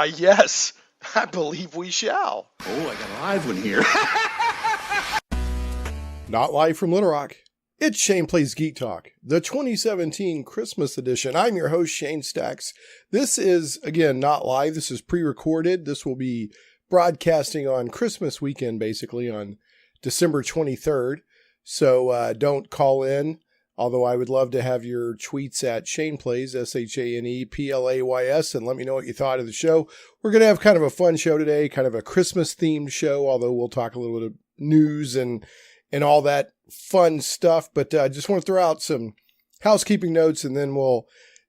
Why, yes, I believe we shall. Oh, I got a live one here. Not live from Little Rock. It's Shane Plays Geek Talk, the 2017 Christmas edition. I'm your host, Shane Stacks. This is, again, not live. This is pre-recorded. This will be broadcasting on Christmas weekend, basically, on December 23rd. So don't call in, although I would love to have your tweets at Shane Plays, ShanePlays, and let me know what you thought of the show. We're going to have kind of a fun show today, kind of a Christmas-themed show, although we'll talk a little bit of news and all that fun stuff. But I just want to throw out some housekeeping notes, and then we'll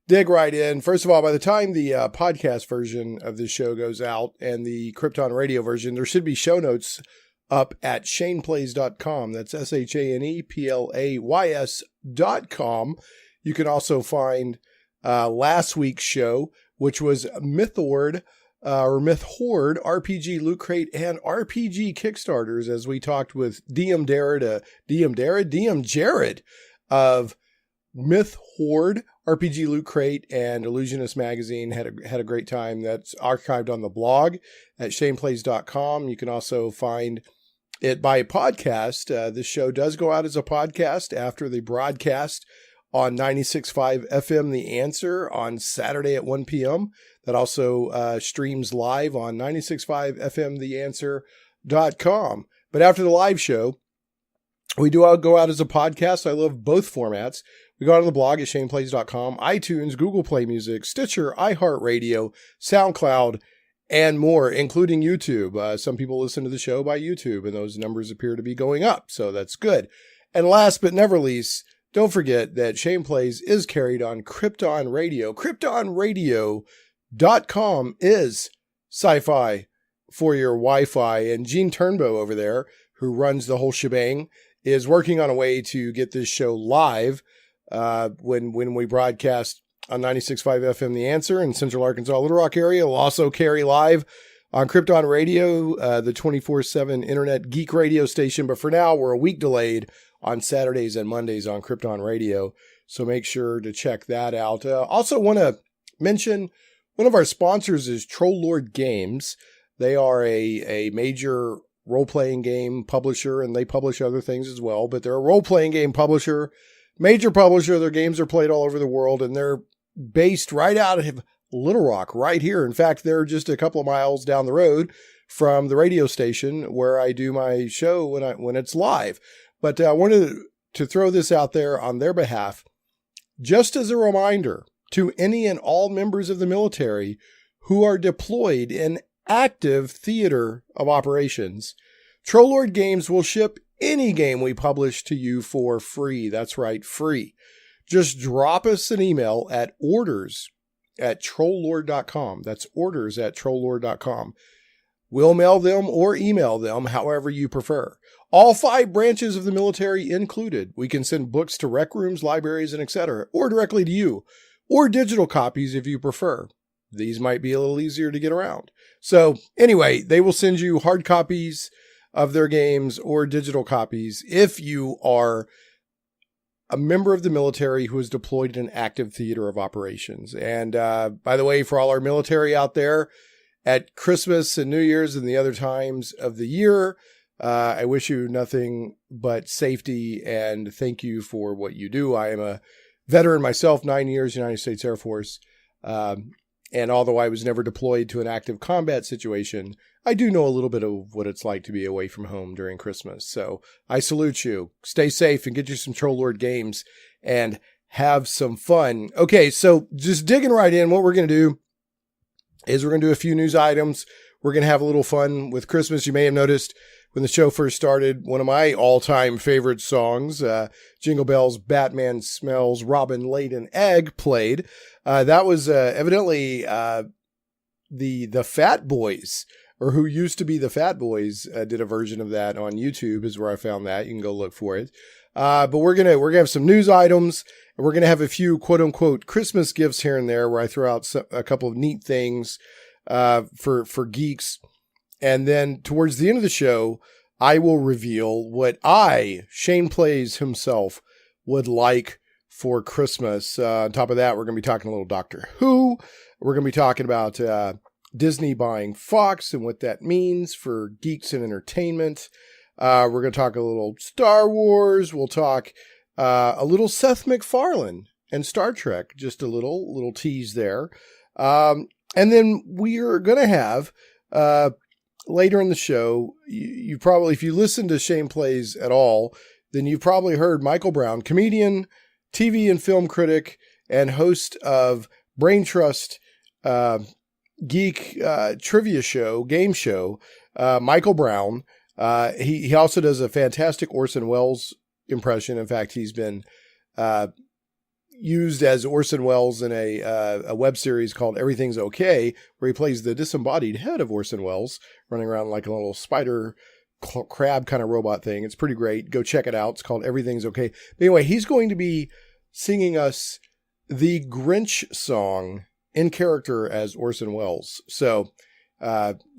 dig right in. First of all, by the time the podcast version of this show goes out and the Krypton radio version, there should be show notes up at shaneplays.com. That's ShanePlays.com. You can also find last week's show, which was Myth Horde RPG Loot Crate and RPG Kickstarters, as we talked with DM Jared of Myth Horde RPG Loot Crate and Illusionist Magazine. Had a great time. That's archived on the blog at shaneplays.com. You can also find it by podcast. This show does go out as a podcast after the broadcast on 96.5 FM The Answer on Saturday at 1 p.m. That also streams live on 96.5 FM TheAnswer.com. But after the live show, we do go out as a podcast. I love both formats. We go out on the blog at shaneplays.com, iTunes, Google Play Music, Stitcher, iHeartRadio, SoundCloud, and more, including YouTube. Some people listen to the show by YouTube, and those numbers appear to be going up, so that's good. And last but never least, don't forget that Shane Plays is carried on Krypton Radio. KryptonRadio.com is SciFi for your Wi-Fi, and Gene Turnbow over there, who runs the whole shebang, is working on a way to get this show live when we broadcast on 96.5 FM The Answer in Central Arkansas, Little Rock area. We'll also carry live on Krypton Radio, the 24/7 internet geek radio station. But for now, we're a week delayed on Saturdays and Mondays on Krypton Radio. So make sure to check that out. Also want to mention one of our sponsors is Troll Lord Games. They are a major role-playing game publisher, and they publish other things as well. But they're a role-playing game publisher, major publisher. Their games are played all over the world, and they're based right out of Little Rock, right here. In fact, they're just a couple of miles down the road from the radio station where I do my show when it's live. But I wanted to throw this out there on their behalf, just as a reminder to any and all members of the military who are deployed in active theater of operations. Troll Lord Games will ship any game we publish to you for free. That's right, free. Just drop us an email at orders@trolllord.com. That's orders@trolllord.com. We'll mail them or email them, however you prefer. All 5 branches of the military included. We can send books to rec rooms, libraries, and etc., or directly to you, or digital copies if you prefer. These might be a little easier to get around. So anyway, they will send you hard copies of their games or digital copies if you are a member of the military who is deployed in an active theater of operations. And by the way, for all our military out there, at Christmas and New Year's and the other times of the year, I wish you nothing but safety and thank you for what you do. I am a veteran myself, 9 years, United States Air Force. And although I was never deployed to an active combat situation, I do know a little bit of what it's like to be away from home during Christmas. So I salute you. Stay safe and get you some Troll Lord games and have some fun. Okay, so just digging right in, what we're going to do is we're going to do a few news items. We're going to have a little fun with Christmas. You may have noticed when the show first started, one of my all-time favorite songs, Jingle Bells, Batman Smells, Robin Laid an Egg, played. That was evidently the Fat Boys, or who used to be the Fat Boys, did a version of that on YouTube, is where I found that. You can go look for it. But we're gonna have some news items, and we're gonna have a few quote unquote Christmas gifts here and there, where I throw out a couple of neat things for geeks, and then towards the end of the show, I will reveal what Shane Plays himself, would like for Christmas. On top of that, we're gonna be talking a little Doctor Who. We're gonna be talking about Disney buying Fox and what that means for geeks and entertainment. We're going to talk a little Star Wars. We'll talk a little Seth MacFarlane and Star Trek. Just a little tease there. And then we are going to have later in the show, you probably, if you listen to Shane Plays at all, then you've probably heard Michael Brown, comedian, TV and film critic, and host of Brain Trust Geek trivia show, game show, Michael Brown. He also does a fantastic Orson Welles impression. In fact, he's been used as Orson Welles in a web series called Everything's Okay, where he plays the disembodied head of Orson Welles, running around like a little spider crab kind of robot thing. It's pretty great. Go check it out. It's called Everything's Okay. But anyway, he's going to be singing us the Grinch song in character as Orson Welles. So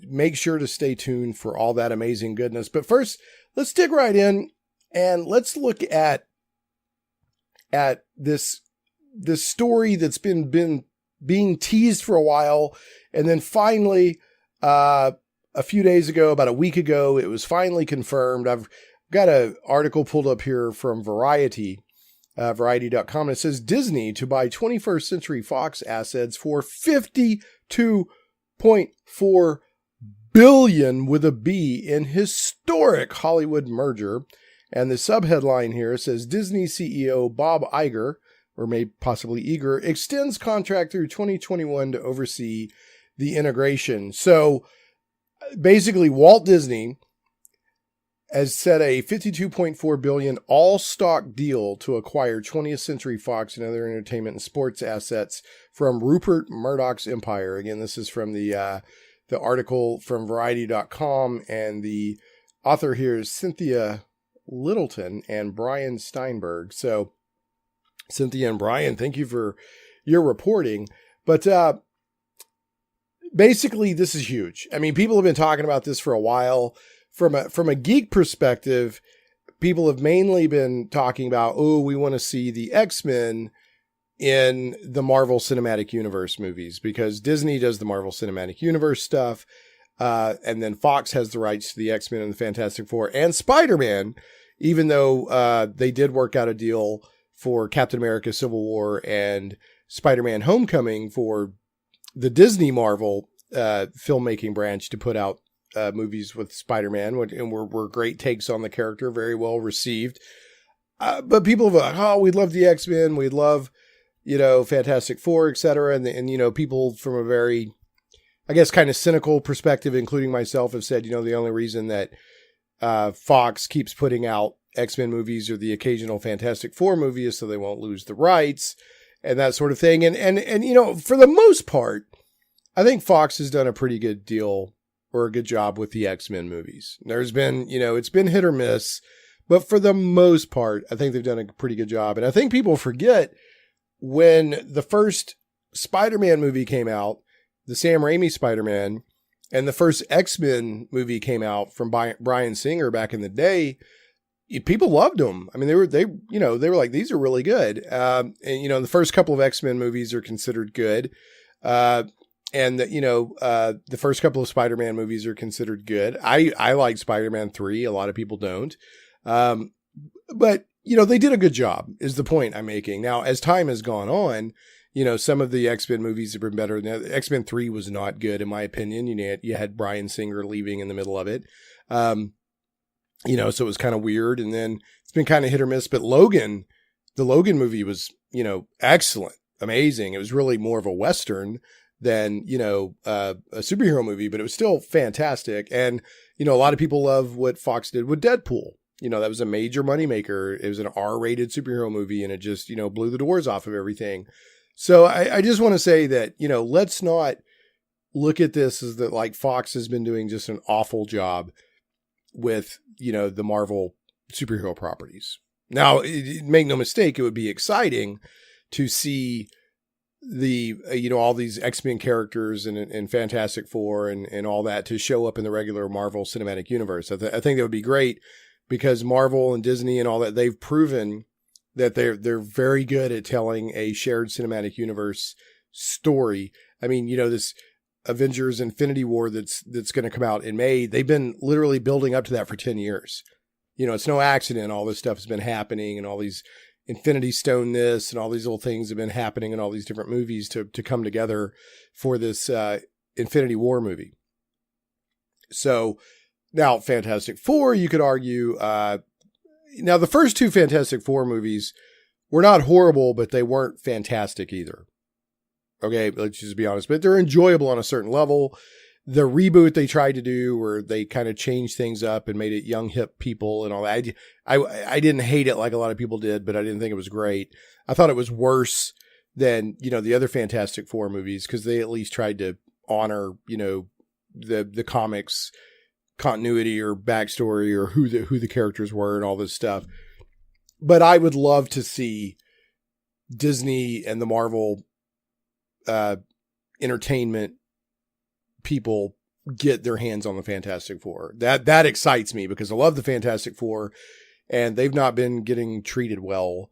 make sure to stay tuned for all that amazing goodness. But first, let's dig right in and let's look at this story that's been being teased for a while. And then finally, a few days ago, about a week ago, it was finally confirmed. I've got an article pulled up here from Variety. Variety.com. It says Disney to buy 21st Century Fox assets for $52.4 billion with a B in historic Hollywood merger. And the subheadline here says Disney CEO Bob Iger, or maybe possibly Iger, extends contract through 2021 to oversee the integration. So basically, Walt Disney has set a $52.4 billion all-stock deal to acquire 20th Century Fox and other entertainment and sports assets from Rupert Murdoch's empire. Again, this is from the article from Variety.com, and the author here is Cynthia Littleton and Brian Steinberg. So, Cynthia and Brian, thank you for your reporting. But basically, this is huge. I mean, people have been talking about this for a while. From a geek perspective, people have mainly been talking about, oh, we want to see the XMen in the Marvel Cinematic Universe movies, because Disney does the Marvel Cinematic Universe stuff. And then Fox has the rights to the X-Men and the Fantastic Four and Spider-Man, even though they did work out a deal for Captain America Civil War and Spider-Man Homecoming for the Disney Marvel filmmaking branch to put out movies with Spider-Man, and were great takes on the character, very well received. But people have like, oh, we'd love the X-Men, we'd love, Fantastic Four, etc. And people from a very, I guess, kind of cynical perspective, including myself, have said, the only reason that Fox keeps putting out X-Men movies or the occasional Fantastic Four movie is so they won't lose the rights and that sort of thing. And for the most part, I think Fox has done a pretty good deal or a good job with the X-Men movies. There's been, it's been hit or miss, but for the most part, I think they've done a pretty good job. And I think people forget when the first Spider-Man movie came out, the Sam Raimi Spider-Man, and the first X-Men movie came out from Bryan Singer back in the day, people loved them. I mean, they were like, these are really good. The first couple of X-Men movies are considered good. And the first couple of Spider-Man movies are considered good. I like Spider-Man 3. A lot of people don't. But they did a good job is the point I'm making. Now, as time has gone on, some of the X-Men movies have been better. Now, X-Men 3 was not good, in my opinion. You had Bryan Singer leaving in the middle of it. So it was kind of weird. And then it's been kind of hit or miss. But the Logan movie was, excellent, amazing. It was really more of a Western than, a superhero movie, but it was still fantastic. And, a lot of people love what Fox did with Deadpool. That was a major moneymaker. It was an R-rated superhero movie, and it just, blew the doors off of everything. So I just want to say that, let's not look at this as that like Fox has been doing just an awful job with, the Marvel superhero properties. Now, make no mistake, it would be exciting to see the, all these X-Men characters and Fantastic Four and all that to show up in the regular Marvel Cinematic Universe. I think that would be great, because Marvel and Disney and all that, they've proven that they're very good at telling a shared cinematic universe story. I mean, this Avengers Infinity War that's going to come out in May, they've been literally building up to that for 10 years. You know, it's no accident all this stuff has been happening, and all these Infinity Stone this and all these little things have been happening in all these different movies to come together for this Infinity War movie. So now Fantastic Four, you could argue, now the first two Fantastic Four movies were not horrible, but they weren't fantastic either. Okay, let's just be honest, but they're enjoyable on a certain level. The reboot they tried to do where they kind of changed things up and made it young, hip people and all that. I didn't hate it like a lot of people did, but I didn't think it was great. I thought it was worse than, you know, the other Fantastic Four movies because they at least tried to honor, you know, the comics continuity or backstory or who the characters were and all this stuff. But I would love to see Disney and the Marvel entertainment people get their hands on the Fantastic Four. That excites me because I love the Fantastic Four, and they've not been getting treated well,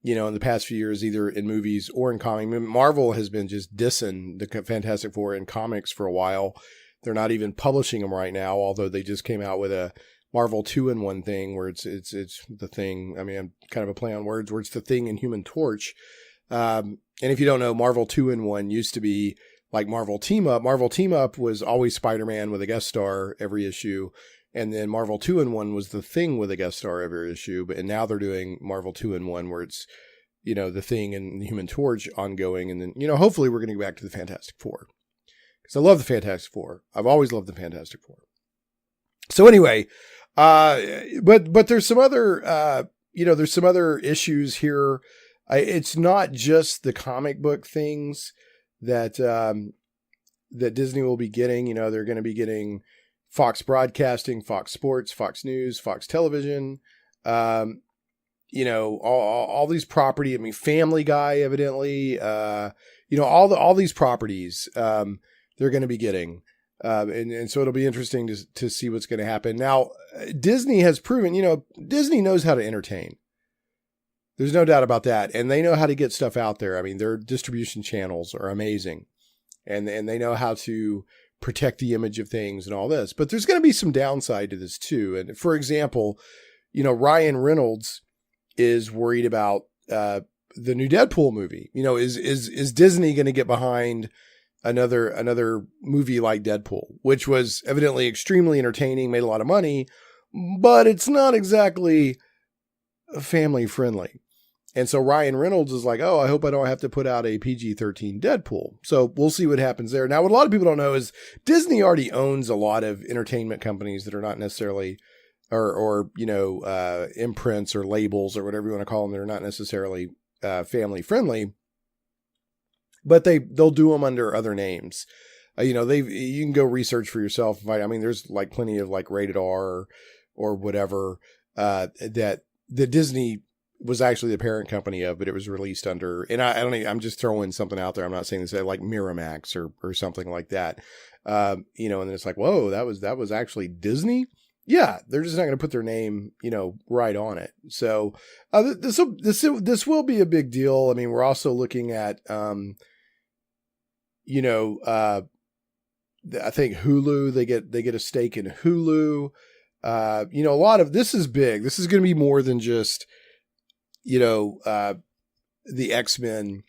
you know, in the past few years, either in movies or in comics. I mean, Marvel has been just dissing the Fantastic Four in comics for a while. They're not even publishing them right now, although they just came out with a Marvel 2-in-1 thing where it's the Thing. I mean, I'm kind of a play on words where it's the Thing and Human Torch. And if you don't know, Marvel 2-in-1 used to be like Marvel Team Up. Marvel Team Up was always Spider-Man with a guest star every issue. And then Marvel 2-in-1 was the Thing with a guest star every issue. And now they're doing Marvel 2-in-1 where it's, you know, the Thing and the Human Torch ongoing. And then, you know, hopefully we're going to go back to the Fantastic Four. Because I love the Fantastic Four. I've always loved the Fantastic Four. So anyway, but there's some other, you know, there's some other issues here. It's not just the comic book things that that Disney will be getting. You know, they're going to be getting Fox Broadcasting, Fox Sports, Fox News, Fox Television. You know, all these property. I mean, Family Guy, evidently. You know, all these properties they're going to be getting. And so it'll be interesting to see what's going to happen. Now, Disney has proven, you know, Disney knows how to entertain. There's no doubt about that. And they know how to get stuff out there. I mean, their distribution channels are amazing. And they know how to protect the image of things and all this. But there's going to be some downside to this too. And for example, you know, Ryan Reynolds is worried about the new Deadpool movie. You know, is Disney going to get behind another movie like Deadpool, which was evidently extremely entertaining, made a lot of money, but it's not exactly family friendly. And so Ryan Reynolds is like, oh, I hope I don't have to put out a PG-13 Deadpool. So we'll see what happens there. Now, what a lot of people don't know is Disney already owns a lot of entertainment companies that are not necessarily, or you know, imprints or labels or whatever you want to call them. They're not necessarily family friendly. But they'll do them under other names. You know, you can go research for yourself. I mean, there's like plenty of like rated R or whatever that Disney was actually the parent company of, but it was released under. And I don't even, I'm just throwing something out there. I'm not saying this like Miramax or something like that. You know, and then it's like, whoa, that was actually Disney. Yeah, they're just not going to put their name, you know, right on it. So this will be a big deal. I mean, we're also looking at. You know, I think Hulu, they get a stake in Hulu. You know, a lot of this is big. This is going to be more than just, you know, the XMen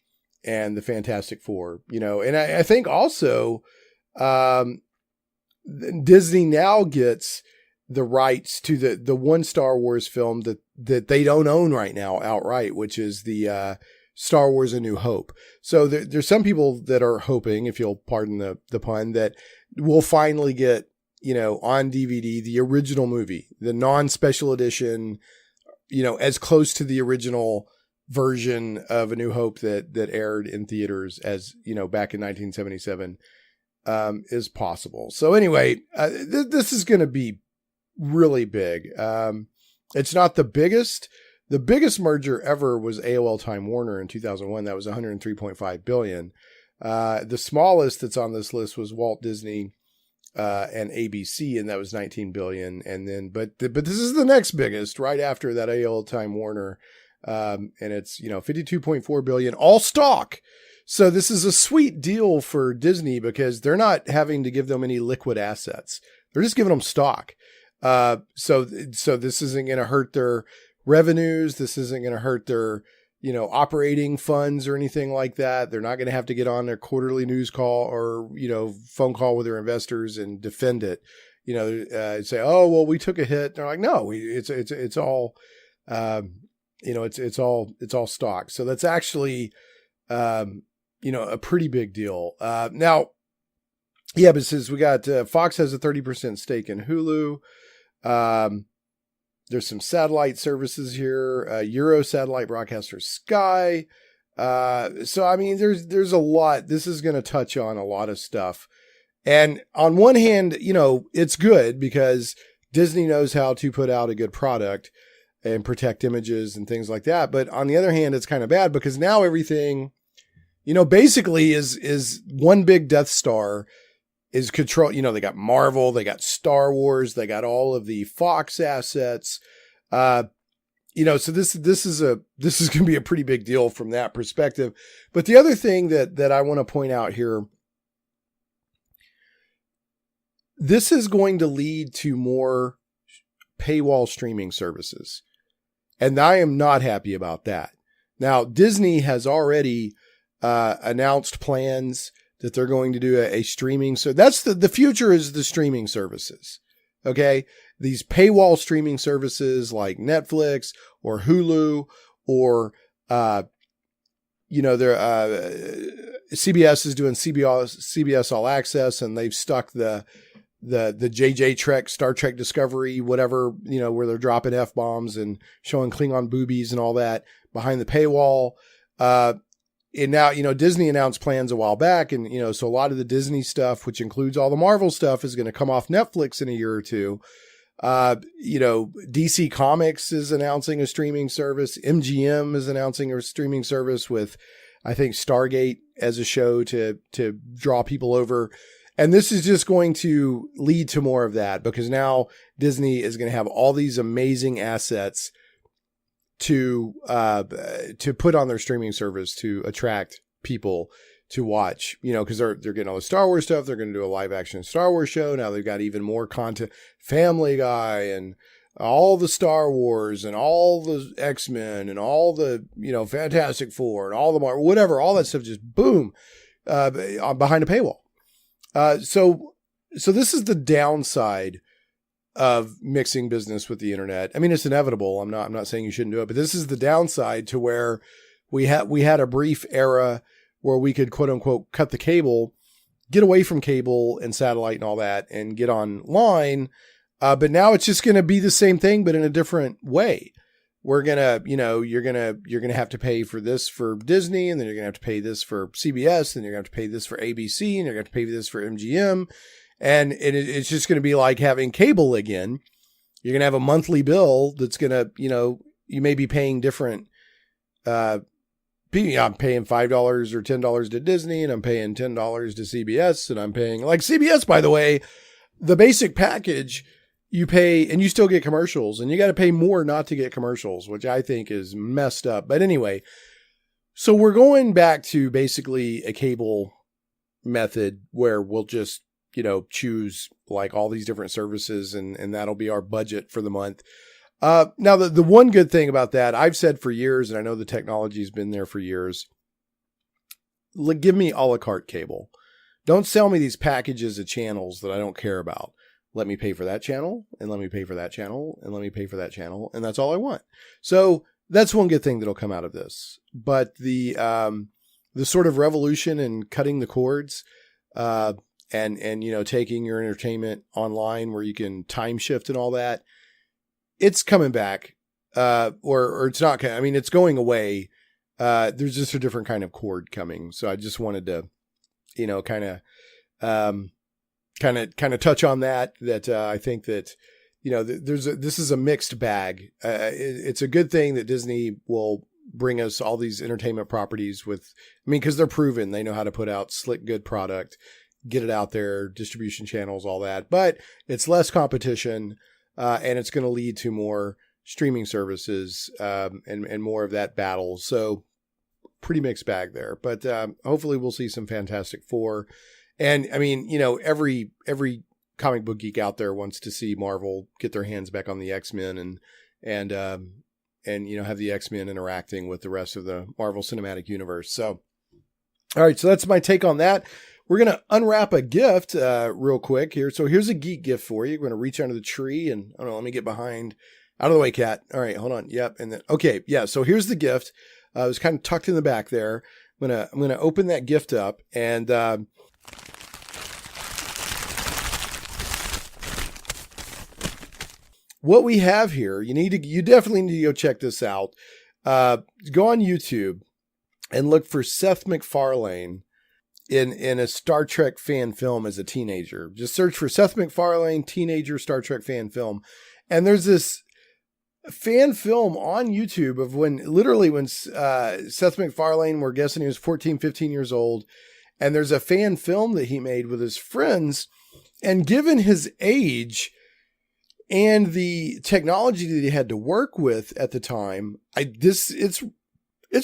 and the Fantastic Four, you know, and I think also, Disney now gets the rights to the one Star Wars film that they don't own right now outright, which is the, Star Wars A New Hope. So there's some people that are hoping, if you'll pardon the pun, that we'll finally get, you know, on DVD, the original movie, the non-special edition, you know, as close to the original version of A New Hope that aired in theaters as, you know, back in 1977, is possible. So anyway, this is going to be really big. It's not the biggest. The biggest merger ever was AOL Time Warner in 2001. That was $103.5 billion. The smallest that's on this list was Walt Disney and ABC, and that was $19 billion. And then, but this is the next biggest, right after that AOL Time Warner, and it's, you know, $52.4 billion, all stock. So this is a sweet deal for Disney because they're not having to give them any liquid assets. They're just giving them stock. So this isn't going to hurt their revenues. This isn't going to hurt their, operating funds or anything like that. They're not going to have to get on their quarterly news call or, phone call with their investors and defend it. Say, oh, well, we took a hit. They're like, no, it's all, it's all stock. So that's actually, a pretty big deal. Now, yeah, but since we got, Fox has a 30% stake in Hulu. There's some satellite services here, Euro satellite broadcaster Sky. So, I mean, there's a lot. This is going to touch on a lot of stuff. And on one hand, it's good because Disney knows how to put out a good product and protect images and things like that. But on the other hand, it's kind of bad because now everything, basically is one big Death Star is control. They got Marvel, they got Star Wars, they got all of the Fox assets. So this is going to be a pretty big deal from that perspective. But the other thing that I want to point out here, this is going to lead to more paywall streaming services. And I am not happy about that. Now, Disney has already announced plans that they're going to do a streaming. So that's the future is the streaming services. Okay. These paywall streaming services like Netflix or Hulu or, CBS is doing CBS All Access, and they've stuck the JJ Trek, Star Trek Discovery, whatever, where they're dropping F-bombs and showing Klingon boobies and all that behind the paywall. And now, Disney announced plans a while back, and, so a lot of the Disney stuff, which includes all the Marvel stuff, is going to come off Netflix in a year or two. DC Comics is announcing a streaming service. MGM is announcing a streaming service with, I think, Stargate as a show to draw people over. And this is just going to lead to more of that because now Disney is going to have all these amazing assets to put on their streaming service to attract people to watch, because they're getting all the Star Wars stuff. They're going to do a live action Star Wars show. Now they've got even more content, Family Guy and all the Star Wars and all the XMen and all the, Fantastic Four and all the Marvel, whatever, all that stuff just boom, behind a paywall. So this is the downside of mixing business with the internet. I mean, it's inevitable. I'm not saying you shouldn't do it, but this is the downside to where we had a brief era where we could quote unquote cut the cable, get away from cable and satellite and all that and get online. But now it's just going to be the same thing, but in a different way. We're going to, you're going to have to pay for this for Disney, and then you're going to have to pay this for CBS, and you're going to have to pay this for ABC, and you're going to have to pay this for MGM. And it's just going to be like having cable again. You're going to have a monthly bill that's going to, you may be paying different, I'm paying $5 or $10 to Disney, and I'm paying $10 to CBS, and I'm paying like CBS, by the way, the basic package you pay and you still get commercials, and you got to pay more not to get commercials, which I think is messed up. But anyway, so we're going back to basically a cable method where we'll just, choose like all these different services and that'll be our budget for the month. Now the one good thing about that, I've said for years, and I know the technology's been there for years, give me a la carte cable. Don't sell me these packages of channels that I don't care about. Let me pay for that channel, and let me pay for that channel, and let me pay for that channel. And that's all I want. So that's one good thing that'll come out of this. But the sort of revolution in cutting the cords, and taking your entertainment online where you can time shift and all that, it's coming back, or it's not. I mean, it's going away. There's just a different kind of cord coming. So I just wanted to, kind of touch on that. I think that, this is a mixed bag. It's a good thing that Disney will bring us all these entertainment properties because they're proven. They know how to put out slick, good product, get it out there, distribution channels, all that. But it's less competition. And it's going to lead to more streaming services, and more of that battle. So pretty mixed bag there. But hopefully we'll see some Fantastic Four. And I mean, every comic book geek out there wants to see Marvel get their hands back on the X-Men and have the X-Men interacting with the rest of the Marvel Cinematic Universe. So, all right, so that's my take on that. We're going to unwrap a gift real quick here. So here's a geek gift for you. We're going to reach under the tree and, let me get behind. Out of the way, Cat. All right, hold on. Yep. And then, okay. Yeah. So here's the gift. It was kind of tucked in the back there. I'm going to open that gift up and, what we have here, you definitely need to go check this out. Go on YouTube and look for Seth MacFarlane in a Star Trek fan film as a teenager. Just search for Seth MacFarlane teenager Star Trek fan film. And there's this fan film on YouTube of when Seth MacFarlane, we're guessing he was 14, 15 years old. And there's a fan film that he made with his friends. And given his age and the technology that he had to work with at the time, it's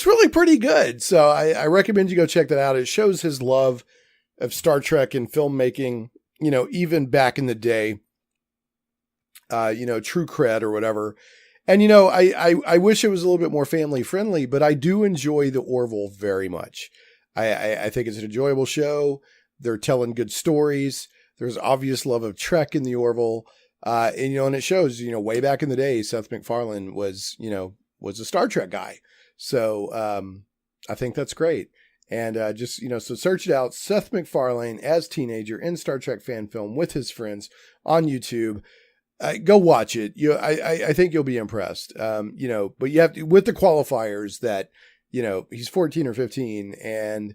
really pretty good. So I recommend you go check that out. It shows his love of Star Trek and filmmaking, even back in the day, True Cred or whatever. And, I wish it was a little bit more family friendly, but I do enjoy the Orville very much. I think it's an enjoyable show. They're telling good stories. There's obvious love of Trek in the Orville. And it shows, way back in the day, Seth MacFarlane was a Star Trek guy. So, I think that's great. And, so search it out. Seth MacFarlane as teenager in Star Trek fan film with his friends on YouTube. Go watch it. I think you'll be impressed. But you have to, with the qualifiers that, he's 14 or 15 and,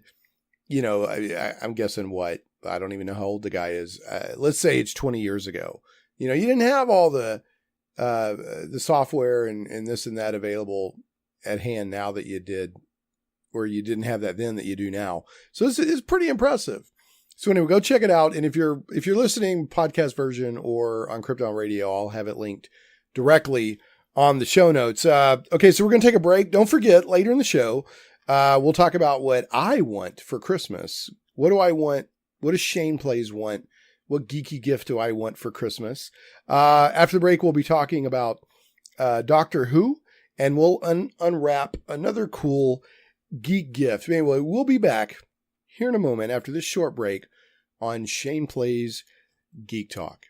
I'm guessing I don't even know how old the guy is. Let's say it's 20 years ago. You didn't have all the software and this and that available at hand now that you did, or you didn't have that then that you do now. So this is pretty impressive. So anyway, go check it out. And if you're listening podcast version or on Krypton Radio, I'll have it linked directly on the show notes. Okay, so we're going to take a break. Don't forget, later in the show, we'll talk about what I want for Christmas. What do I want? What does Shane Plays want? What geeky gift do I want for Christmas? After the break, we'll be talking about Doctor Who, and we'll unwrap another cool geek gift. Anyway, we'll be back here in a moment after this short break on Shane Plays Geek Talk.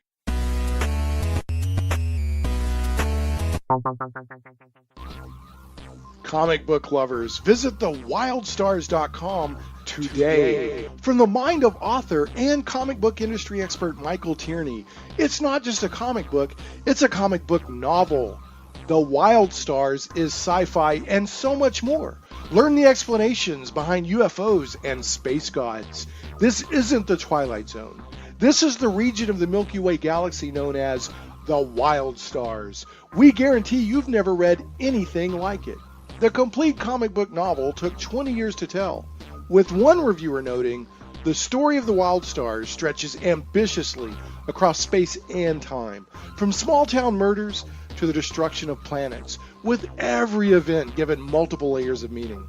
Comic book lovers, visit thewildstars.com today. From the mind of author and comic book industry expert Michael Tierney, it's not just a comic book, it's a comic book novel. The Wild Stars is sci-fi and so much more. Learn the explanations behind UFOs and space gods. This isn't the Twilight Zone. This is the region of the Milky Way galaxy known as the Wild Stars. We guarantee you've never read anything like it. The complete comic book novel took 20 years to tell, with one reviewer noting, the story of the Wild Stars stretches ambitiously across space and time, from small-town murders to the destruction of planets, with every event given multiple layers of meaning.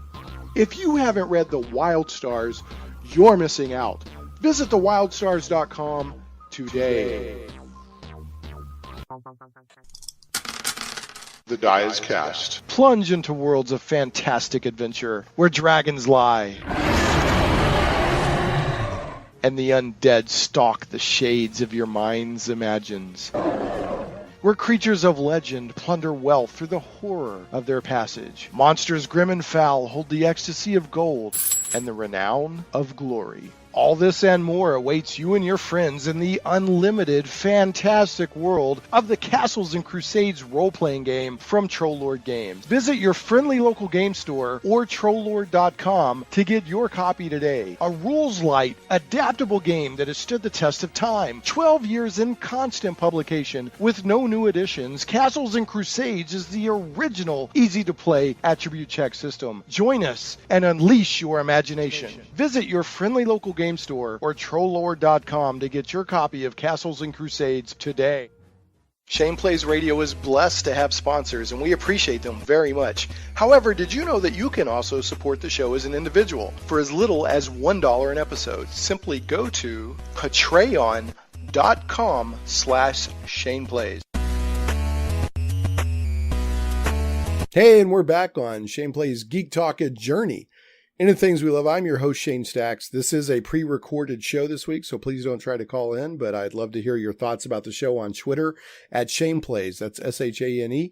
If you haven't read The Wild Stars, you're missing out. Visit thewildstars.com today. The die is cast. Plunge into worlds of fantastic adventure where dragons lie and the undead stalk the shades of your mind's imagines. Where creatures of legend plunder wealth through the horror of their passage. Monsters grim and foul hold the ecstasy of gold and the renown of glory. All this and more awaits you and your friends in the unlimited, fantastic world of the Castles and Crusades role-playing game from Trollord Games. Visit your friendly local game store or Trollord.com to get your copy today. A rules-light, adaptable game that has stood the test of time. 12 years in constant publication with no new additions, Castles and Crusades is the original easy-to-play attribute check system. Join us and unleash your imagination. Visit your friendly local game store or Trollord.com to get your copy of Castles and Crusades today. Shane Plays Radio is blessed to have sponsors, and we appreciate them very much. However, did you know that you can also support the show as an individual for as little as $1 an episode? Simply go to patreon.com/ShanePlays. Hey, and we're back on Shane Plays Geek Talk, a journey into things we love. I'm your host, Shane Stacks. This is a pre-recorded show this week, so please don't try to call in, but I'd love to hear your thoughts about the show on Twitter at Shane Plays. That's ShanePlays.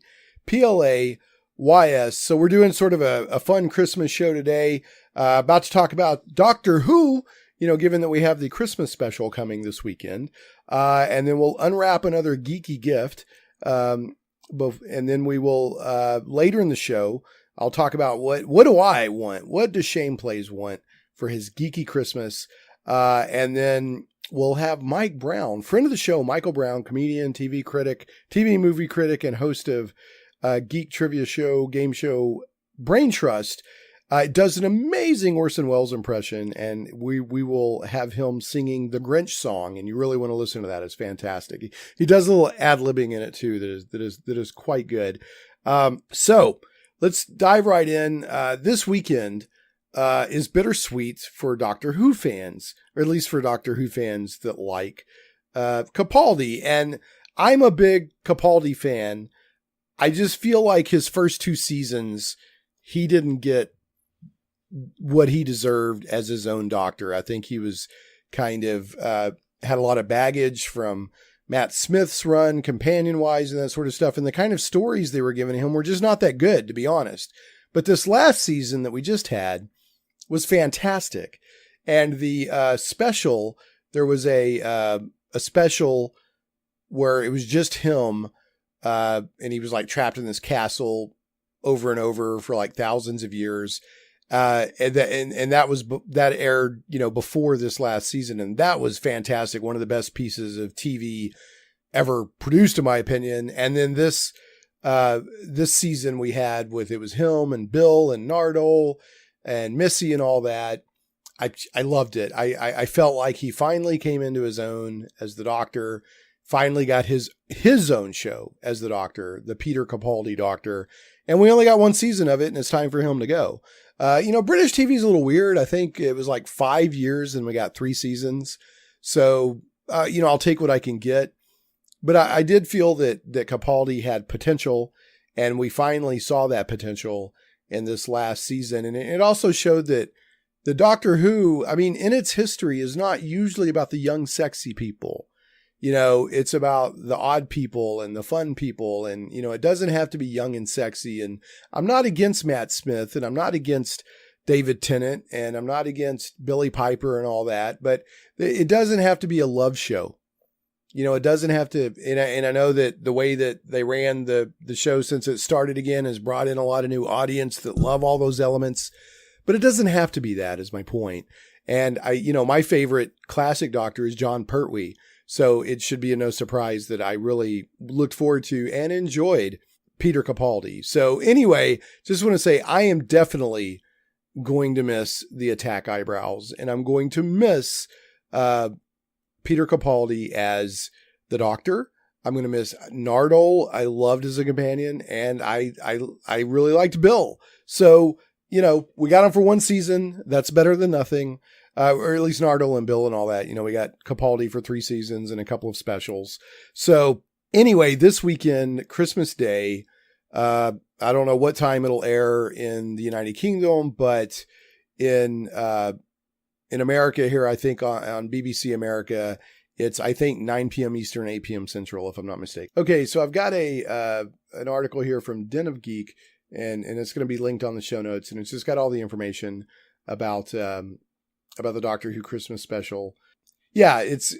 So we're doing sort of a fun Christmas show today, about to talk about Doctor Who, given that we have the Christmas special coming this weekend. And then we'll unwrap another geeky gift. And then we will, later in the show, I'll talk about what do I want? What does Shane Plays want for his Geeky Christmas? And then we'll have Mike Brown, friend of the show, Michael Brown, comedian, TV critic, TV movie critic, and host of geek trivia show, game show, Brain Trust. Does an amazing Orson Welles impression, and we will have him singing the Grinch song, and you really want to listen to that. It's fantastic. He does a little ad-libbing in it too that is quite good. So let's dive right in. This weekend is bittersweet for Doctor Who fans, or at least for Doctor Who fans that like Capaldi. And I'm a big Capaldi fan. I just feel like his first two seasons, he didn't get what he deserved as his own Doctor. I think he was kind of had a lot of baggage from Matt Smith's run, companion-wise, and that sort of stuff. And the kind of stories they were giving him were just not that good, to be honest. But this last season that we just had was fantastic. And the special, there was a special where it was just him, and he was like trapped in this castle over and over for like thousands of years. And that aired, before this last season. And that was fantastic. One of the best pieces of TV ever produced, in my opinion. And then this season we had it was him and Bill and Nardole and Missy and all that. I loved it. I felt like he finally came into his own as the Doctor, finally got his own show as the Doctor, the Peter Capaldi Doctor. And we only got one season of it, and it's time for him to go. British TV is a little weird. I think it was like 5 years and we got 3 seasons. So, I'll take what I can get. But I did feel that Capaldi had potential, and we finally saw that potential in this last season. And it also showed that the Doctor Who, in its history, is not usually about the young, sexy people. It's about the odd people and the fun people. And, it doesn't have to be young and sexy. And I'm not against Matt Smith, and I'm not against David Tennant, and I'm not against Billy Piper and all that, but it doesn't have to be a love show. It doesn't have to. And I know that the way that they ran the show since it started again has brought in a lot of new audience that love all those elements, but it doesn't have to be that, is my point. And my favorite classic Doctor is John Pertwee. So it should be no surprise that I really looked forward to and enjoyed Peter Capaldi. So anyway, just want to say I am definitely going to miss the attack eyebrows, and I'm going to miss Peter Capaldi as the Doctor. I'm going to miss Nardole. I loved as a companion, and I really liked Bill. So, we got him for one season. That's better than nothing. Or at least Nardole and Bill and all that. We got Capaldi for 3 seasons and a couple of specials. So anyway, this weekend, Christmas Day, I don't know what time it'll air in the United Kingdom, but in America here, I think on BBC America, it's, I think 9 p.m. Eastern, 8 p.m. Central, if I'm not mistaken. Okay. So I've got an article here from Den of Geek, and it's going to be linked on the show notes, and it's just got all the information about the Doctor Who Christmas special. Yeah, it's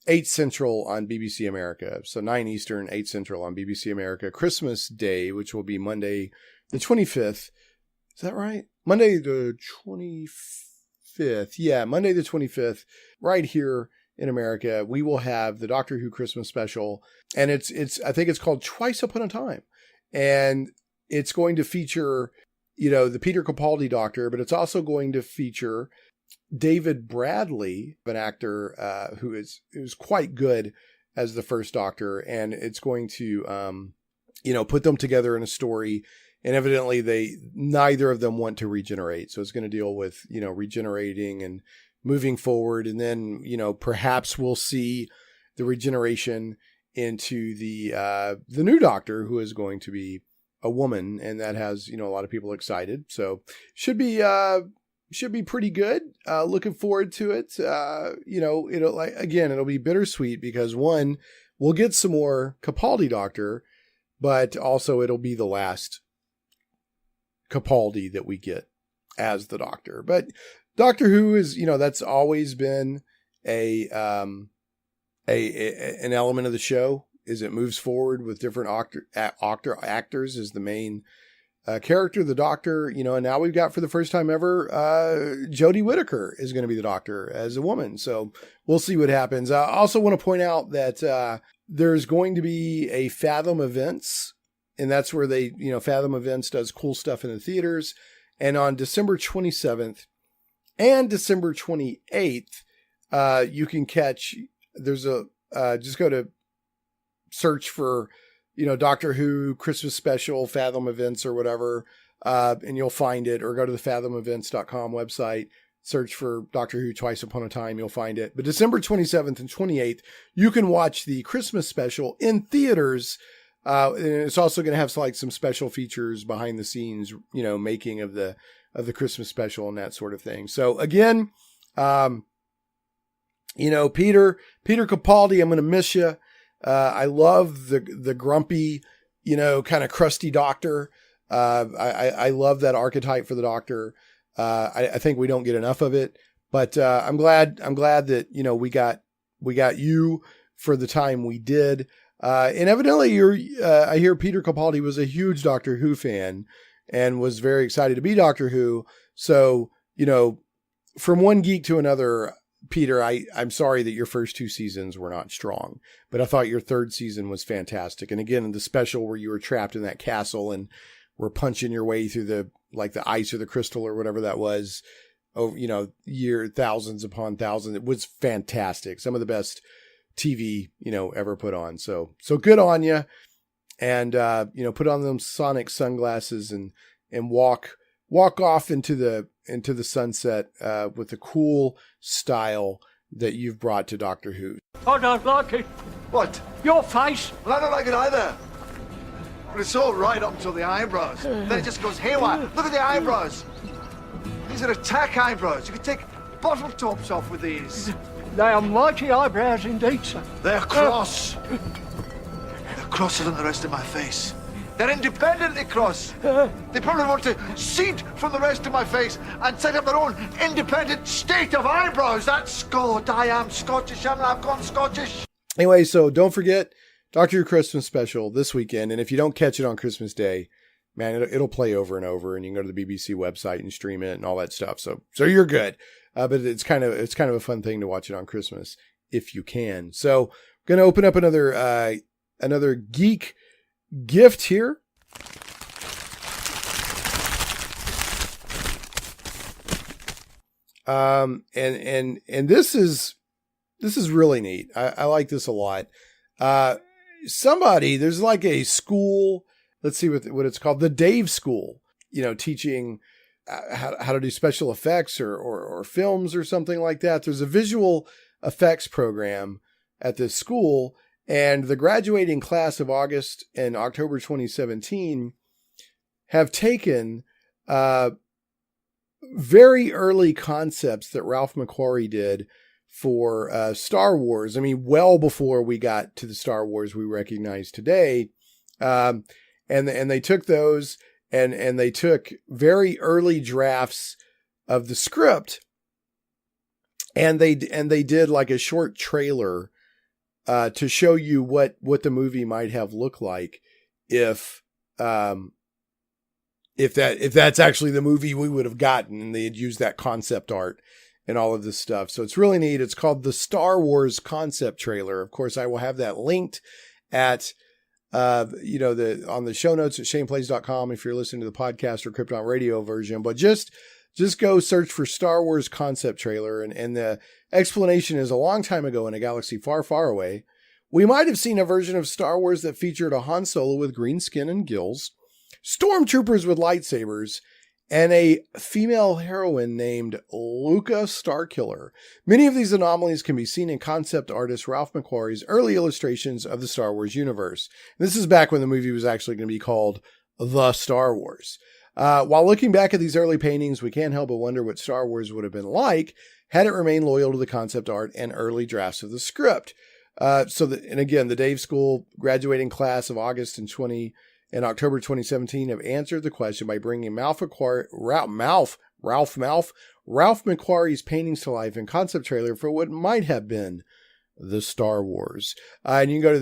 8 Central on BBC America. So 9 Eastern, 8 Central on BBC America. Christmas Day, which will be Monday the 25th. Is that right? Monday the 25th. Yeah, Monday the 25th, right here in America, we will have the Doctor Who Christmas special. And it's I think it's called Twice Upon a Time. And it's going to feature the Peter Capaldi Doctor, but it's also going to feature David Bradley, an actor who is quite good as the first Doctor, and it's going to, put them together in a story. And evidently neither of them want to regenerate. So it's going to deal with, regenerating and moving forward. And then, perhaps we'll see the regeneration into the new Doctor, who is going to be a woman. And that has, a lot of people excited. So should be pretty good. Looking forward to it. It'll be bittersweet because one, we'll get some more Capaldi Doctor, but also it'll be the last Capaldi that we get as the Doctor. But Doctor Who is, that's always been an element of the show, is it moves forward with different actors as the main character, the Doctor, and now we've got, for the first time ever, Jodie Whittaker is going to be the Doctor as a woman. So we'll see what happens. I also want to point out that there's going to be a Fathom events, and that's where they, Fathom Events does cool stuff in the theaters. And on December 27th and December 28th, you can catch, just go to search for, Doctor Who Christmas Special, Fathom Events or whatever, and you'll find it, or go to the fathomevents.com website, search for Doctor Who Twice Upon a Time, you'll find it. But December 27th and 28th, you can watch the Christmas Special in theaters. And it's also going to have some special features behind the scenes, making of the Christmas Special and that sort of thing. So again, Peter Capaldi, I'm going to miss you. I love the grumpy, kind of crusty Doctor. I love that archetype for the Doctor. I think we don't get enough of it, but I'm glad that, we got you for the time we did. And evidently I hear Peter Capaldi was a huge Doctor Who fan and was very excited to be Doctor Who. So, from one geek to another, Peter, I'm sorry that your first two seasons were not strong, but I thought your third season was fantastic. And again, the special where you were trapped in that castle and were punching your way through the ice or the crystal or whatever that was, thousands upon thousands. It was fantastic. Some of the best TV, ever put on. So good on you. And, put on them sonic sunglasses and walk off into the sunset, with the cool style that you've brought to Doctor Who. I don't like it. What? Your face. Well, I don't like it either. But it's all right up until the eyebrows. Then it just goes haywire. Look at the eyebrows. These are attack eyebrows. You could take bottle tops off with these. They are mighty eyebrows indeed, sir. They're cross. They're crosser than the rest of my face. They're independently cross. They probably want to seed from the rest of my face and set up their own independent state of eyebrows. That's Scot. I am Scottish. I've gone Scottish. Anyway, so don't forget Doctor Who Christmas Special this weekend. And if you don't catch it on Christmas Day, man, it'll play over and over, and you can go to the BBC website and stream it and all that stuff. So you're good. But it's kind of a fun thing to watch it on Christmas if you can. So I'm going to open up another geek gift here. And this is really neat. I like this a lot. There's like a school, let's see what it's called. The Dave School, teaching how to do special effects or films or something like that. There's a visual effects program at this school, and the graduating class of August and October 2017 have taken very early concepts that Ralph McQuarrie did for Star Wars. I mean, well before we got to the Star Wars we recognize today. And they took those and they took very early drafts of the script, and they did like a short trailer to show you what the movie might have looked like if that's actually the movie we would have gotten, and they had used that concept art and all of this stuff. So it's really neat. It's called the Star Wars concept trailer. Of course, I will have that linked at, on the show notes at shaneplays.com if you're listening to the podcast or Krypton radio version, but just go search for Star Wars concept trailer. And the explanation is, a long time ago in a galaxy far, far away, We might have seen a version of Star Wars that featured a Han Solo with green skin and gills, stormtroopers with lightsabers, and a female heroine named Luca Starkiller. Many of these anomalies can be seen in concept artist Ralph McQuarrie's early illustrations of the Star Wars universe. This is back when the movie was actually going to be called The Star Wars. While looking back at these early paintings, we can't help but wonder what Star Wars would have been like had it remained loyal to the concept art and early drafts of the script. And again, the Dave School graduating class of August and October 2017 have answered the question by bringing Ralph McQuarrie's paintings to life in concept trailer for what might have been the Star Wars. And you can go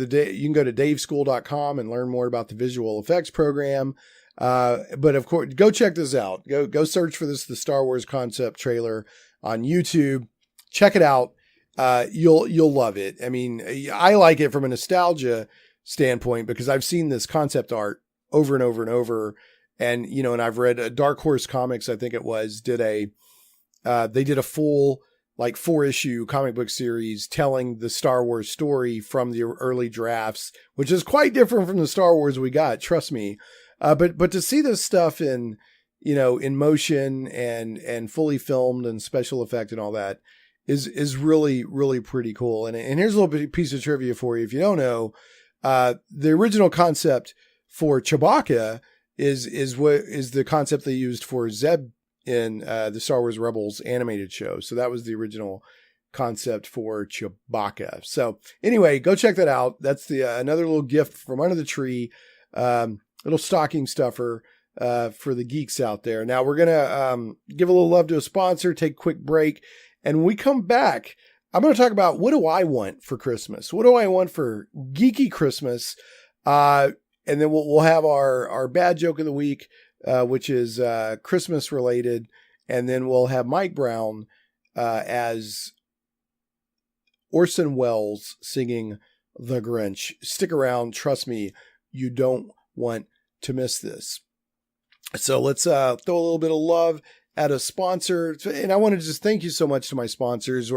to daveschool.com and learn more about the visual effects program. But of course, go check this out. Go search for the Star Wars concept trailer on YouTube. Check it out. You'll love it. I mean, I like it from a nostalgia standpoint because I've seen this concept art over and over and over. And, and I've read Dark Horse Comics, I think it was, they did a full 4-issue comic book series telling the Star Wars story from the early drafts, which is quite different from the Star Wars we got. Trust me. But to see this stuff in motion and fully filmed and special effect and all that is really, really pretty cool. And here's a little piece of trivia for you. If you don't know, the original concept for Chewbacca is the concept they used for Zeb in the Star Wars Rebels animated show. So that was the original concept for Chewbacca. So anyway, go check that out. That's another little gift from under the tree, little stocking stuffer for the geeks out there. Now we're going to give a little love to a sponsor, take a quick break. And when we come back, I'm going to talk about what do I want for Christmas? What do I want for Geeky Christmas? And then we'll have our bad joke of the week, which is Christmas related. And then we'll have Mike Brown as Orson Welles singing The Grinch. Stick around. Trust me, you don't want to miss this. So let's throw a little bit of love at a sponsor. And I want to just thank you so much to my sponsors.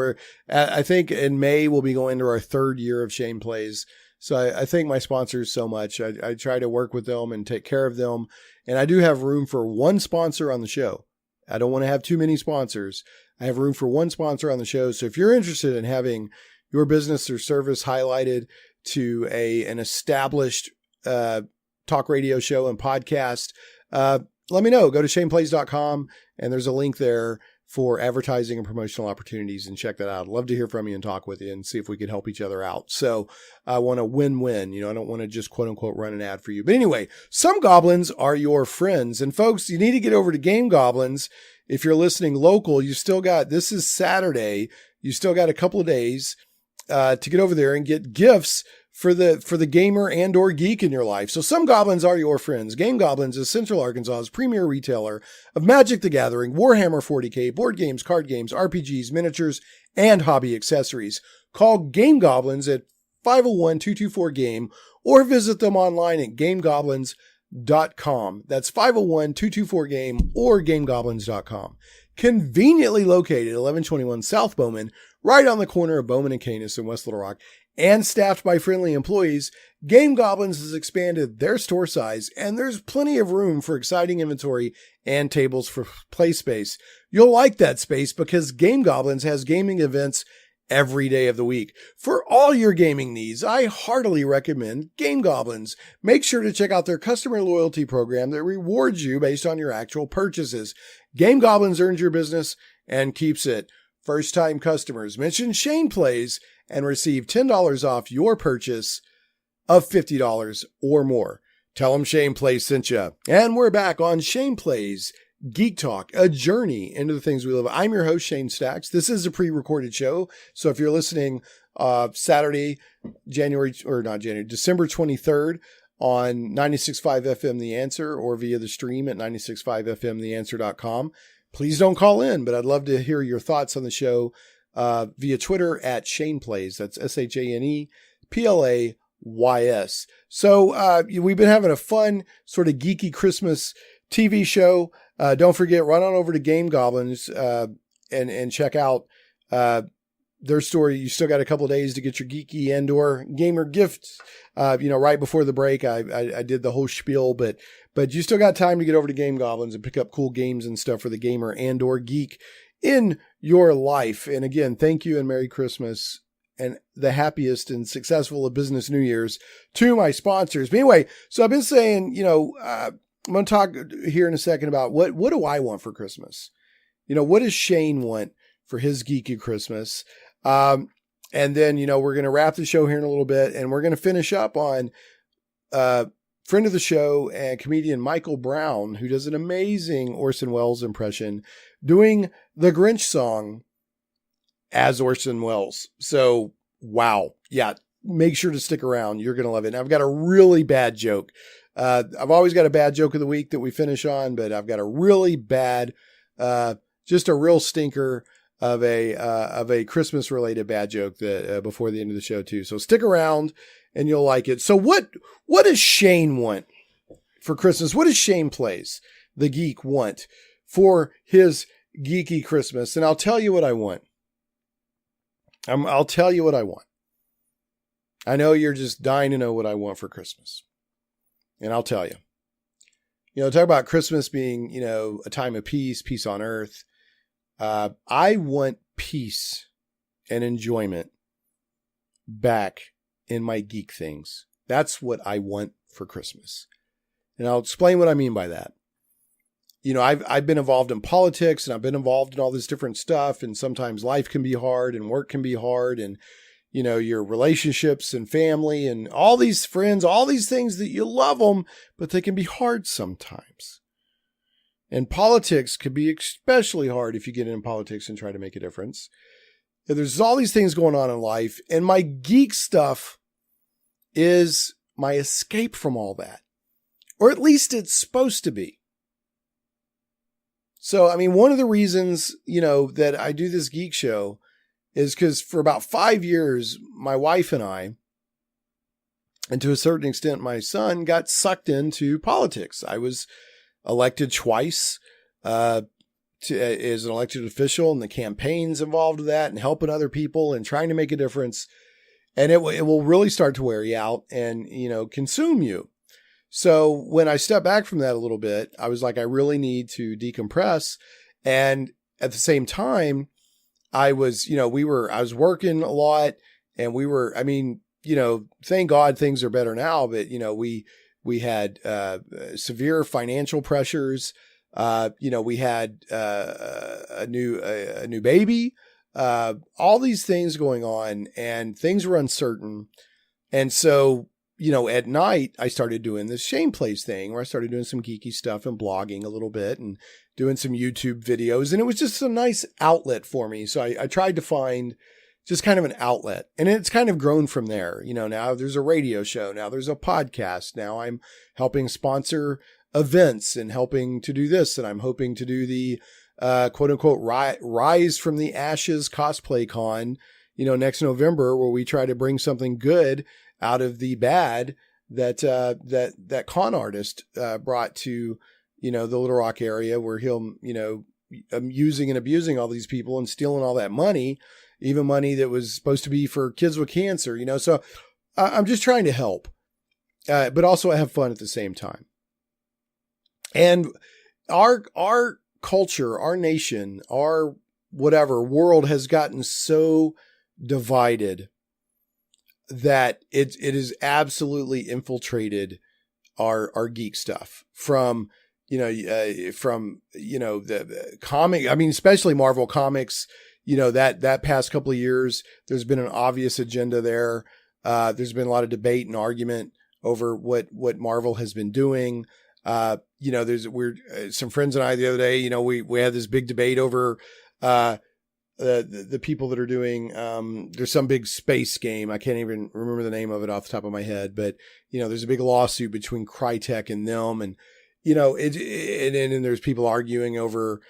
I think in May, we'll be going into our 3rd year of Shane Plays. So I thank my sponsors so much. I try to work with them and take care of them. And I do have room for one sponsor on the show. I don't want to have too many sponsors. I have room for one sponsor on the show. So if you're interested in having your business or service highlighted to an established talk radio show and podcast, let me know. Go to shaneplays.com and there's a link there for advertising and promotional opportunities, and check that out. I'd love to hear from you and talk with you and see if we could help each other out. So I want a win-win. I don't want to just quote unquote run an ad for you. But anyway, some goblins are your friends. And folks, you need to get over to Game Goblins. If you're listening local, this is Saturday. You still got a couple of days to get over there and get gifts for the gamer and or geek in your life. So some goblins are your friends. Game Goblins is Central Arkansas's premier retailer of Magic the Gathering, Warhammer 40K, board games, card games, RPGs, miniatures, and hobby accessories. Call Game Goblins at 501-224-GAME or visit them online at gamegoblins.com. That's 501-224-GAME or gamegoblins.com. Conveniently located at 1121 South Bowman, right on the corner of Bowman and Canis in West Little Rock, and staffed by friendly employees, Game Goblins has expanded their store size, and there's plenty of room for exciting inventory and tables for play space. You'll like that space because Game Goblins has gaming events every day of the week. For all your gaming needs, I heartily recommend Game Goblins. Make sure to check out their customer loyalty program that rewards you based on your actual purchases. Game Goblins earns your business and keeps it. First-time customers mention Shane Plays and receive $10 off your purchase of $50 or more. Tell them Shane Plays sent you. And we're back on Shane Plays Geek Talk, a journey into the things we love. I'm your host, Shane Stacks. This is a pre-recorded show. So if you're listening Saturday, December 23rd on 96.5 FM The Answer or via the stream at 96.5fmtheanswer.com, please don't call in, but I'd love to hear your thoughts on the show via Twitter at Shane Plays. That's ShanePlays. So we've been having a fun sort of geeky Christmas TV show. Don't forget, run on over to Game Goblins and check out their story. You still got a couple of days to get your geeky and/or gamer gifts. Right before the break, I did the whole spiel, but you still got time to get over to Game Goblins and pick up cool games and stuff for the gamer and/or geek in your life. And again, thank you and Merry Christmas and the happiest and successful of business New Year's to my sponsors. But anyway, so I've been saying, I'm going to talk here in a second about what do I want for Christmas? What does Shane want for his geeky Christmas? And then, we're going to wrap the show here in a little bit, and we're going to finish up on friend of the show and comedian Michael Brown, who does an amazing Orson Welles impression, doing the Grinch song as Orson Welles. So, wow. Yeah, make sure to stick around. You're going to love it. And I've got a really bad joke. I've always got a bad joke of the week that we finish on, but I've got a really bad, just a real stinker of a Christmas related bad joke that before the end of the show too. So stick around and you'll like it. So what does Shane want for Christmas? What does Shane Plays, the geek, want for his geeky Christmas? And I'll tell you what I want. I'll tell you what I want. I know you're just dying to know what I want for Christmas. And I'll tell you. Talk about Christmas being, a time of peace on earth. I want peace and enjoyment back in my geek things. That's what I want for Christmas. And I'll explain what I mean by that. I've been involved in politics and I've been involved in all this different stuff. And sometimes life can be hard and work can be hard. And, your relationships and family and all these friends, all these things that you love them, but they can be hard sometimes. And politics could be especially hard if you get in politics and try to make a difference. There's all these things going on in life. And my geek stuff is my escape from all that. Or at least it's supposed to be. So, one of the reasons, that I do this geek show is because for about 5 years, my wife and I, and to a certain extent, my son, got sucked into politics. I was elected twice as an elected official, and the campaigns involved with that and helping other people and trying to make a difference. And it will really start to wear you out and, consume you. So when I stepped back from that a little bit, I was like, I really need to decompress. And at the same time, I was working a lot and thank God things are better now, but we had, severe financial pressures. We had, a new baby, all these things going on and things were uncertain. And so, at night I started doing this Shane Plays thing where I started doing some geeky stuff and blogging a little bit and doing some YouTube videos. And it was just a nice outlet for me. So I tried to find just kind of an outlet, and it's kind of grown from there. Now there's a radio show. Now there's a podcast. Now I'm helping sponsor events and helping to do this. And I'm hoping to do the, quote unquote, Rise from the Ashes cosplay con, next November, where we try to bring something good out of the bad that con artist, brought to, the Little Rock area, where he'll, using and abusing all these people and stealing all that money, even money that was supposed to be for kids with cancer, so I'm just trying to help, but also have fun at the same time. And our culture, our nation, our whatever world has gotten so divided that it is absolutely infiltrated our geek stuff from the comic. Especially Marvel Comics, that past couple of years, there's been an obvious agenda there. There's been a lot of debate and argument over what Marvel has been doing. There's some friends and I the other day, we had this big debate over, the people that are doing, there's some big space game. I can't even remember the name of it off the top of my head, but there's a big lawsuit between Crytek and them. And, and there's people arguing over,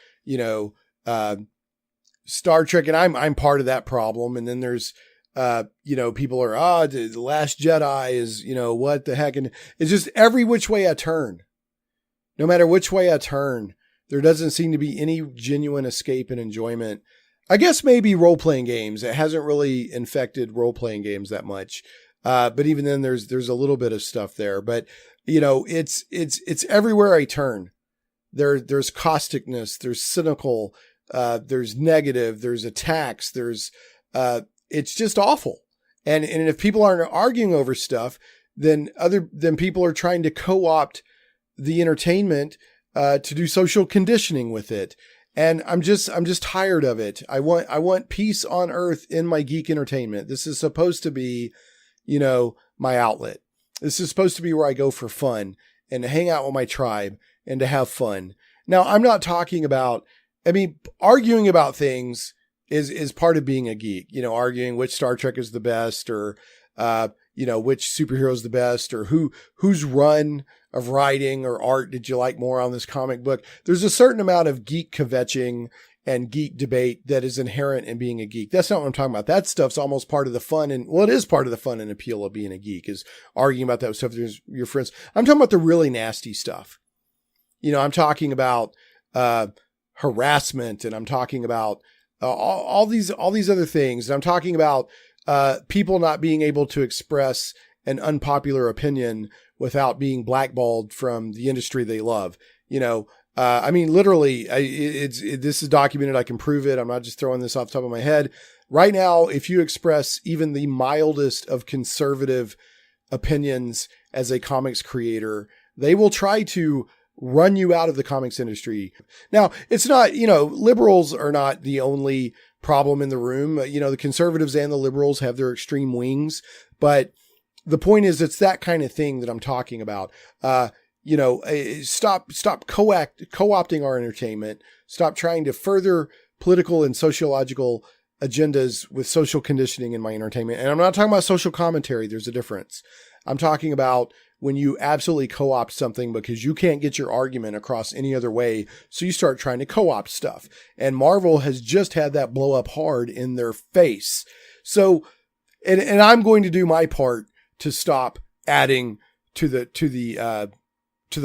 Star Trek, and I'm part of that problem. And then there's, people are, the Last Jedi is, what the heck. And it's just every which way I turn, no matter which way I turn, there doesn't seem to be any genuine escape and enjoyment I guess maybe role-playing games. It hasn't really infected role-playing games that much. But even then there's a little bit of stuff there, but it's everywhere I turn. There's causticness, there's cynical, there's negative, there's attacks, it's just awful. And if people aren't arguing over stuff, then people are trying to co-opt the entertainment, to do social conditioning with it. And I'm just tired of it. I want peace on earth in my geek entertainment. This is supposed to be, my outlet. This is supposed to be where I go for fun and to hang out with my tribe and to have fun. Now, I'm not talking about, arguing about things is part of being a geek, arguing which Star Trek is the best or, which superhero is the best or whose run of writing or art did you like more on this comic book? There's a certain amount of geek kvetching and geek debate that is inherent in being a geek. That's not what I'm talking about. That stuff's almost part of the fun. And it is part of the fun and appeal of being a geek is arguing about that stuff with your friends. I'm talking about the really nasty stuff. I'm talking about, harassment, and I'm talking about, all these other things. And I'm talking about, people not being able to express an unpopular opinion without being blackballed from the industry they love. Literally, this is documented. I can prove it. I'm not just throwing this off the top of my head. Right now, if you express even the mildest of conservative opinions as a comics creator, they will try to run you out of the comics industry. Now, it's not, liberals are not the only problem in the room. The conservatives and the liberals have their extreme wings, but the point is it's that kind of thing that I'm talking about. Stop co-opting our entertainment. Stop trying to further political and sociological agendas with social conditioning in my entertainment. And I'm not talking about social commentary. There's a difference. I'm talking about when you absolutely co-opt something because you can't get your argument across any other way. So you start trying to co-opt stuff. And Marvel has just had that blow up hard in their face. So, and I'm going to do my part to stop adding to the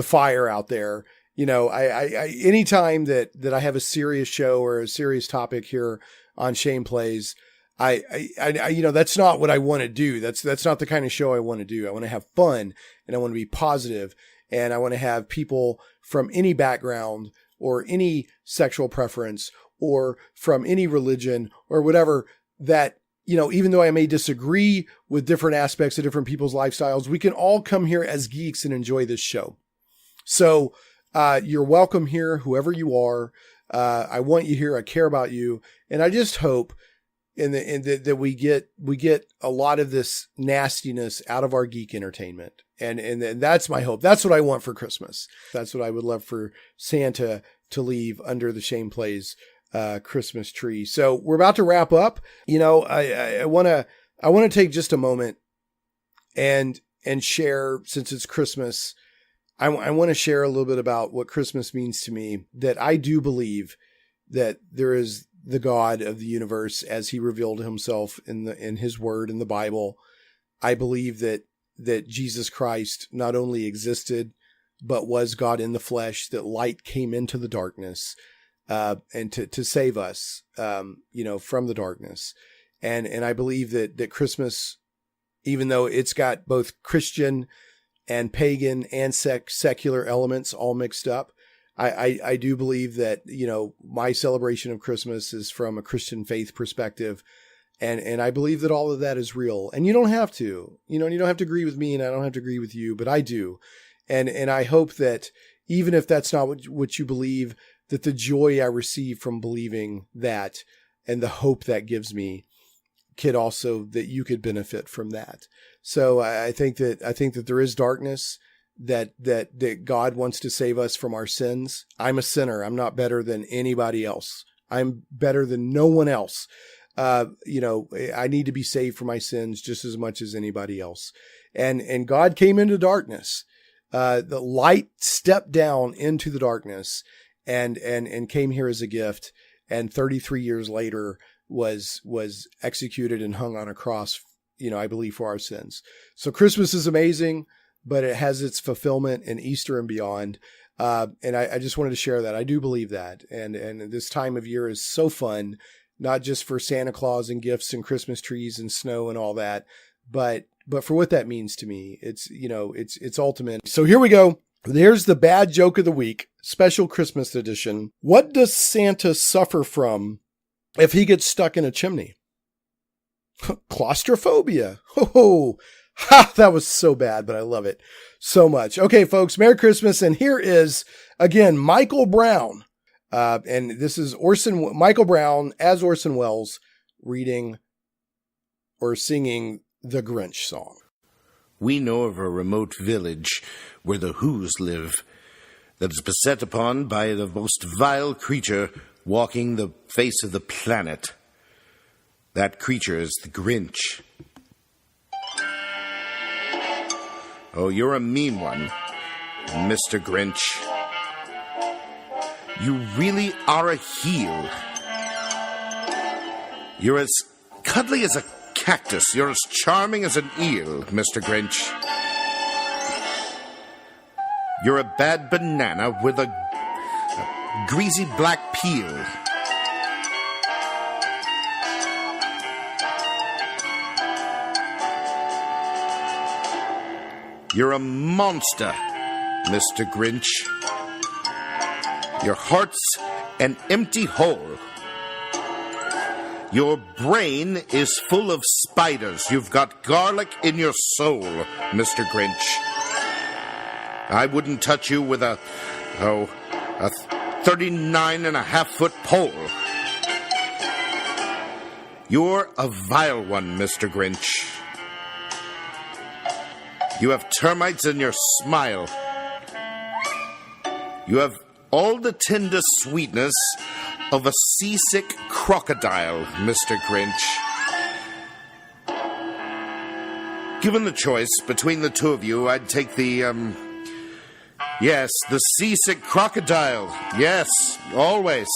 fire out there. Anytime that I have a serious show or a serious topic here on Shane Plays, that's not what I want to do. That's not the kind of show I want to do. I want to have fun and I want to be positive and I want to have people from any background or any sexual preference or from any religion or whatever that, even though I may disagree with different aspects of different people's lifestyles, we can all come here as geeks and enjoy this show. So, you're welcome here, whoever you are. I want you here. I care about you. And I just hope that we get a lot of this nastiness out of our geek entertainment. And that's my hope. That's what I want for Christmas. That's what I would love for Santa to leave under the Shane Plays Christmas tree. So we're about to wrap up. I want to take just a moment and share, since it's Christmas, I want to share a little bit about what Christmas means to me, that I do believe that there is the God of the universe as he revealed himself in his word in the Bible. I believe that Jesus Christ not only existed, but was God in the flesh, that light came into the darkness, and to save us, from the darkness. And I believe that Christmas, even though it's got both Christian and pagan and secular elements all mixed up, I do believe that, my celebration of Christmas is from a Christian faith perspective. And I believe that all of that is real. And you don't have to, you don't have to agree with me and I don't have to agree with you, but I do. And I hope that even if that's not what you believe, that the joy I receive from believing that and the hope that gives me that you could benefit from that. So I think that there is darkness, that God wants to save us from our sins. I'm a sinner. I'm not better than anybody else. I'm better than no one else. I need to be saved from my sins just as much as anybody else. And God came into darkness. The light stepped down into the darkness and came here as a gift. And 33 years later was executed and hung on a cross, I believe, for our sins. So Christmas is amazing, but it has its fulfillment in Easter and beyond. And I just wanted to share that. I do believe that. And this time of year is so fun. not just for Santa Claus and gifts and Christmas trees and snow and all that, but for what that means to me. It's, it's ultimate. So here we go. There's the bad joke of the week, special Christmas edition. What does Santa suffer from if he gets stuck in a chimney? Claustrophobia. Oh, ha, that was so bad, but I love it so much. Okay, folks, Merry Christmas. And here is, again, Michael Brown. And this is Michael Brown as Orson Welles reading or singing the Grinch song. We know of a remote village where the Whos live that is beset upon by the most vile creature walking the face of the planet. That creature is the Grinch. Oh, you're a mean one, Mr. Grinch. You really are a heel. You're as cuddly as a cactus. You're as charming as an eel, Mr. Grinch. You're a bad banana with a greasy black peel. You're a monster, Mr. Grinch. Your heart's an empty hole. Your brain is full of spiders. You've got garlic in your soul, Mr. Grinch. I wouldn't touch you with a 39.5-foot pole. You're a vile one, Mr. Grinch. You have termites in your smile. You have all the tender sweetness of a seasick crocodile, Mr. Grinch. Given the choice between the two of you, I'd take the seasick crocodile. Yes, always.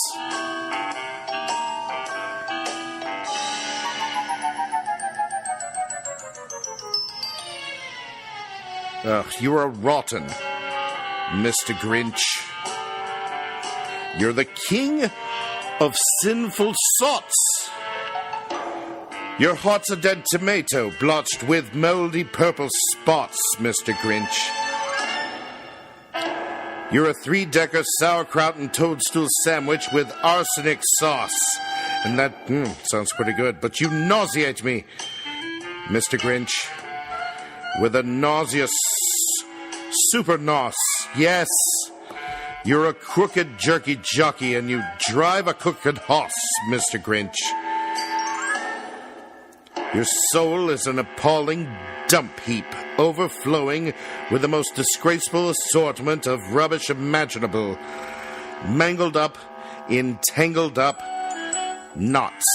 Ugh, you're a rotten, Mr. Grinch. You're the king of sinful sots. Your heart's a dead tomato blotched with moldy purple spots, Mr. Grinch. You're a 3-decker sauerkraut and toadstool sandwich with arsenic sauce. And that sounds pretty good, but you nauseate me, Mr. Grinch. With a nauseous super nos. Yes, you're a crooked jerky jockey and you drive a crooked horse, Mr. Grinch. Your soul is an appalling dump heap, overflowing with the most disgraceful assortment of rubbish imaginable, mangled up in tangled up knots.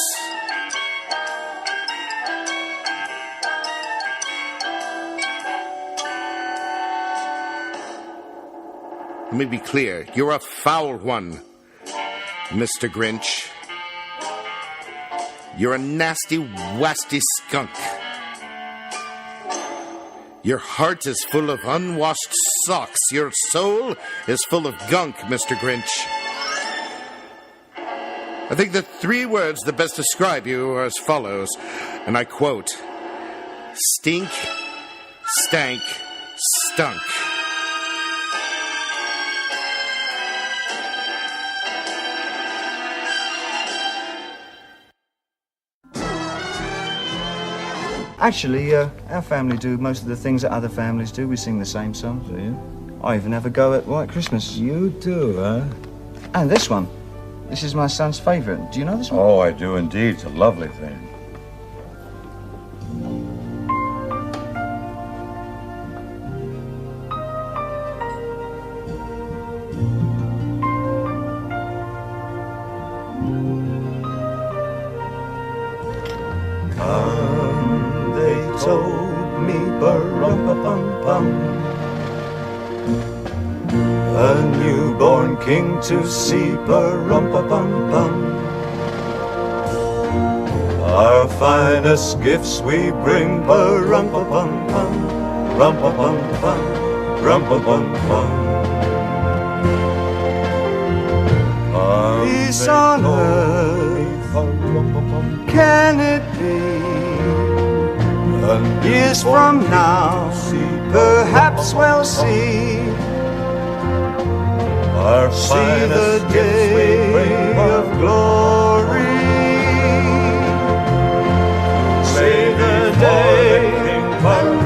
Let me be clear, you're a foul one, Mr. Grinch. You're a nasty, wasty skunk. Your heart is full of unwashed socks. Your soul is full of gunk, Mr. Grinch. I think the 3 words that best describe you are as follows, and I quote, stink, stank, stunk. Actually, our family do most of the things that other families do. We sing the same songs. Do you? I even have a go at White Christmas. You do, huh? And this one. This is my son's favourite. Do you know this one? Oh, I do indeed. It's a lovely thing. Told me ba-rum-pa-pum-pum, a newborn king to see ba-rum-pa-pum-pum. Our finest gifts we bring ba-rum-pa-pum-pum, rum-pa-pum-pum, rum-pa-pum-pum. Peace on earth, Can it be? Years from now, perhaps we'll see the day of glory. See the day of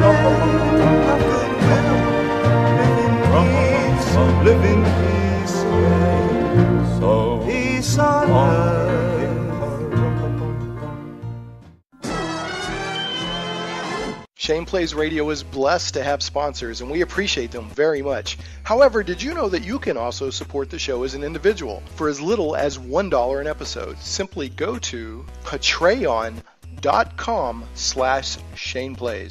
live in peace, peace on earth. Shane Plays Radio is blessed to have sponsors, and we appreciate them very much. However, did you know that you can also support the show as an individual for as little as $1 an episode? Simply go to patreon.com/ShanePlays.